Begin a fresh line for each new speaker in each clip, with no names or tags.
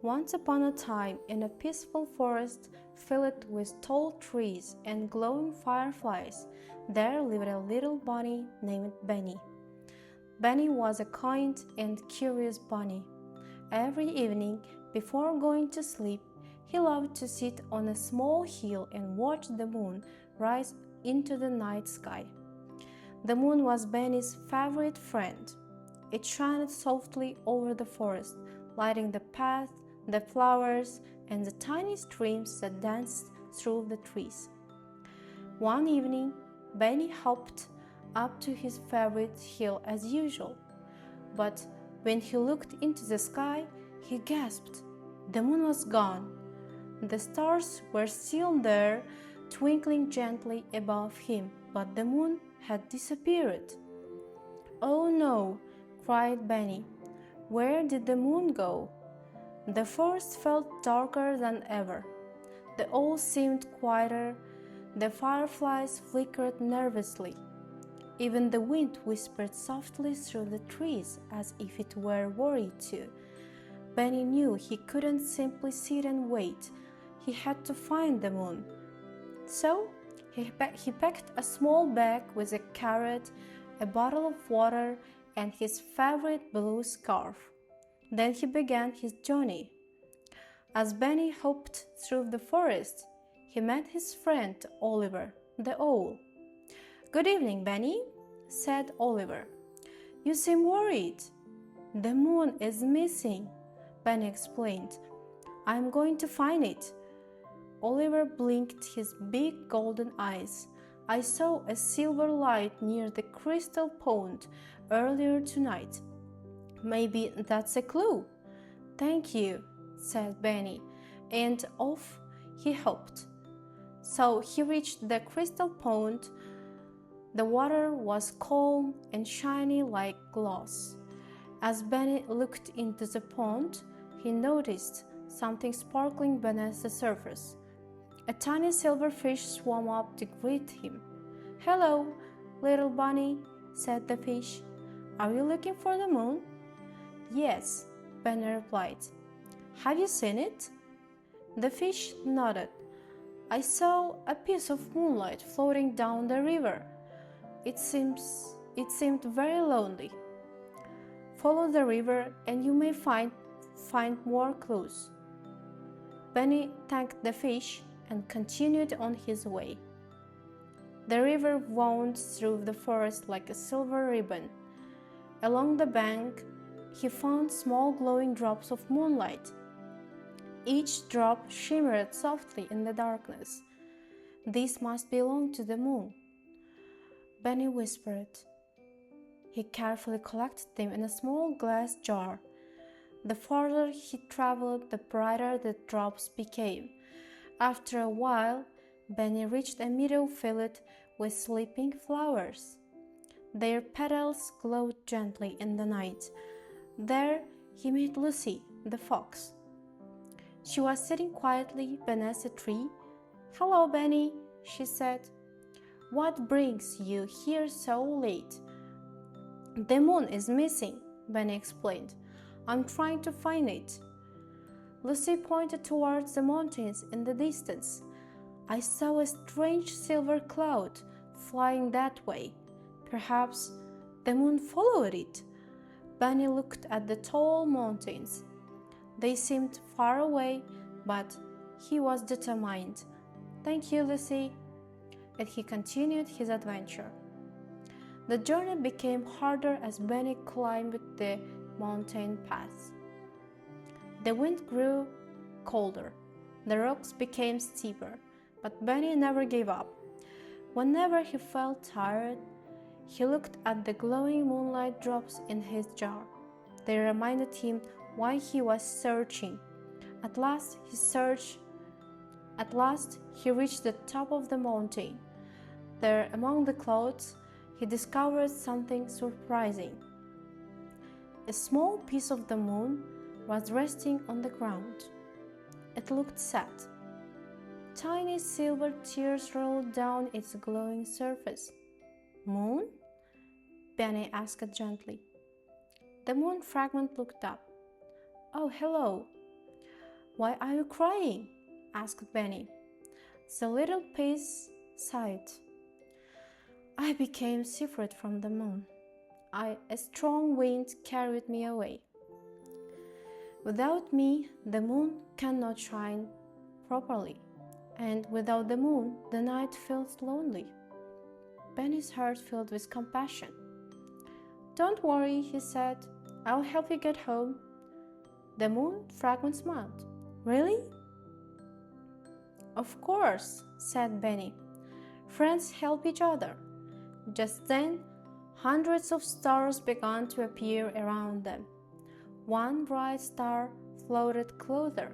Once upon a time, in a peaceful forest filled with tall trees and glowing fireflies, there lived a little bunny named Benny. Benny was a kind and curious bunny. Every evening, before going to sleep, he loved to sit on a small hill and watch the moon rise into the night sky. The moon was Benny's favorite friend. It shined softly over the forest, lighting the path, the flowers, and the tiny streams that danced through the trees. One evening, Benny hopped up to his favorite hill as usual. But when he looked into the sky, he gasped. The moon was gone. The stars were still there, twinkling gently above him, but the moon had disappeared. "Oh no!" cried Benny. "Where did the moon go?" The forest felt darker than ever. The owls seemed quieter. The fireflies flickered nervously. Even the wind whispered softly through the trees as if it were worried too. Benny knew he couldn't simply sit and wait. He had to find the moon. So he packed a small bag with a carrot, a bottle of water, and his favorite blue scarf. Then he began his journey. As Benny hopped through the forest, he met his friend Oliver, the owl. "Good evening, Benny," said Oliver. "You seem worried." "The moon is missing," Benny explained. "I'm going to find it." Oliver blinked his big golden eyes. "I saw a silver light near the crystal pond earlier tonight. Maybe that's a clue." "Thank you," said Benny, and off he hopped. So he reached the crystal pond. The water was calm and shiny like glass. As Benny looked into the pond, he noticed something sparkling beneath the surface. A tiny silver fish swam up to greet him. "Hello, little bunny," said the fish. "Are you looking for the moon?" "Yes," Benny replied. "Have you seen it?" The fish nodded. "I saw a piece of moonlight floating down the river. It seemed very lonely." "Follow the river and you may find more clues." Benny thanked the fish and continued on his way. The river wound through the forest like a silver ribbon. Along the bank, he found small glowing drops of moonlight. Each drop shimmered softly in the darkness. "These must belong to the moon," Benny whispered. He carefully collected them in a small glass jar. The farther he traveled, the brighter the drops became. After a while, Benny reached a meadow filled with sleeping flowers. Their petals glowed gently in the night. There he met Lucy, the fox. She was sitting quietly beneath a tree. "Hello, Benny," she said. "What brings you here so late?" "The moon is missing," Benny explained. "I'm trying to find it." Lucy pointed towards the mountains in the distance. "I saw a strange silver cloud flying that way. Perhaps the moon followed it." Benny looked at the tall mountains. They seemed far away, but he was determined. "Thank you, Lucy," and he continued his adventure. The journey became harder as Benny climbed the mountain path. The wind grew colder. The rocks became steeper, but Benny never gave up. Whenever he felt tired, he looked at the glowing moonlight drops in his jar. They reminded him why he was searching. At last he reached the top of the mountain. There, among the clouds, he discovered something surprising. A small piece of the moon was resting on the ground. It looked sad. Tiny silver tears rolled down its glowing surface. "Moon?" Benny asked gently. The moon fragment looked up. "Oh, hello." "Why are you crying?" asked Benny. The little piece sighed. "I became separate from the moon. A strong wind carried me away. Without me, the moon cannot shine properly, and without the moon, the night feels lonely." Benny's heart filled with compassion. "Don't worry," he said. "I'll help you get home." The moon fragment smiled. "Really?" "Of course," said Benny. "Friends help each other." Just then, hundreds of stars began to appear around them. One bright star floated closer.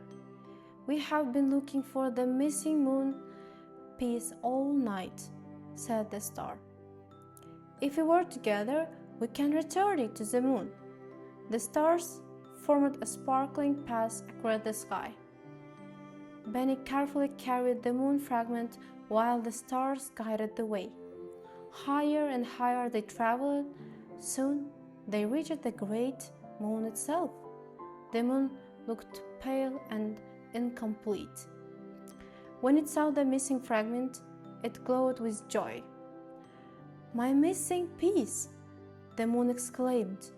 "We have been looking for the missing moon piece all night," said the star. "If we work together, we can return it to the moon." The stars formed a sparkling path across the sky. Benny carefully carried the moon fragment while the stars guided the way. Higher and higher they traveled. Soon they reached the great moon itself. The moon looked pale and incomplete. When it saw the missing fragment, it glowed with joy. "My missing piece!" the moon exclaimed.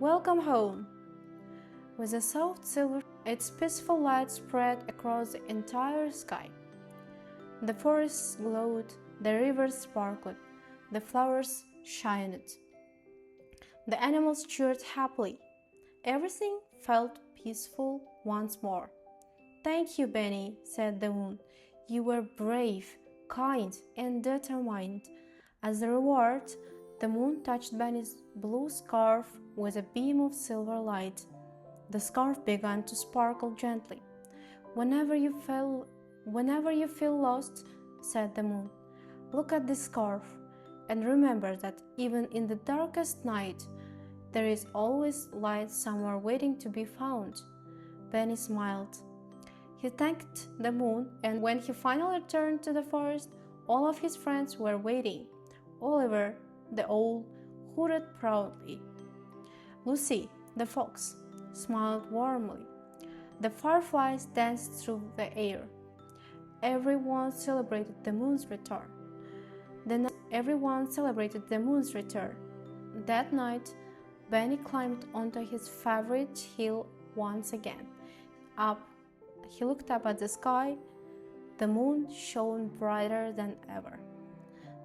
"Welcome home!" With a soft silver, its peaceful light spread across the entire sky. The forests glowed, the rivers sparkled, the flowers shined. The animals cheered happily. Everything felt peaceful once more. "Thank you, Benny," said the moon. "You were brave, kind, and determined." As a reward, the moon touched Benny's blue scarf with a beam of silver light. The scarf began to sparkle gently. Whenever you feel lost," said the moon, "look at this scarf and remember that even in the darkest night, there is always light somewhere waiting to be found." Benny smiled. He thanked the moon, and when he finally returned to the forest, all of his friends were waiting. Oliver, the owl, hooted proudly. Lucy, the fox, smiled warmly. The fireflies danced through the air. Everyone celebrated the moon's return. That night, Benny climbed onto his favorite hill once again. He looked up at the sky. The moon shone brighter than ever.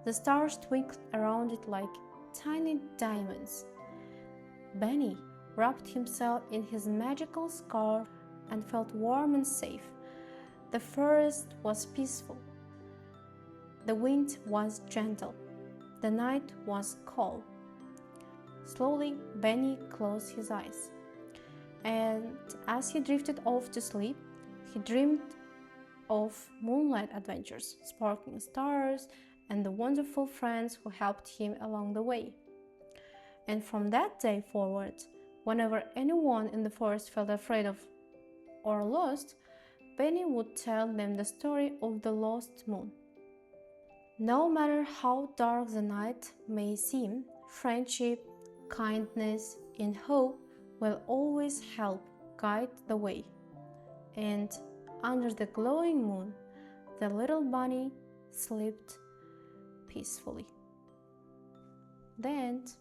The stars twinkled around it like tiny diamonds. Benny wrapped himself in his magical scarf and felt warm and safe. The forest was peaceful. The wind was gentle. The night was calm. Slowly, Benny closed his eyes, and as he drifted off to sleep, he dreamed of moonlight adventures, sparkling stars, and the wonderful friends who helped him along the way. And from that day forward, whenever anyone in the forest felt afraid of or lost, Benny would tell them the story of the lost moon. No matter how dark the night may seem, friendship, kindness, and hope will always help guide the way. And under the glowing moon, the little bunny slept peacefully. The end.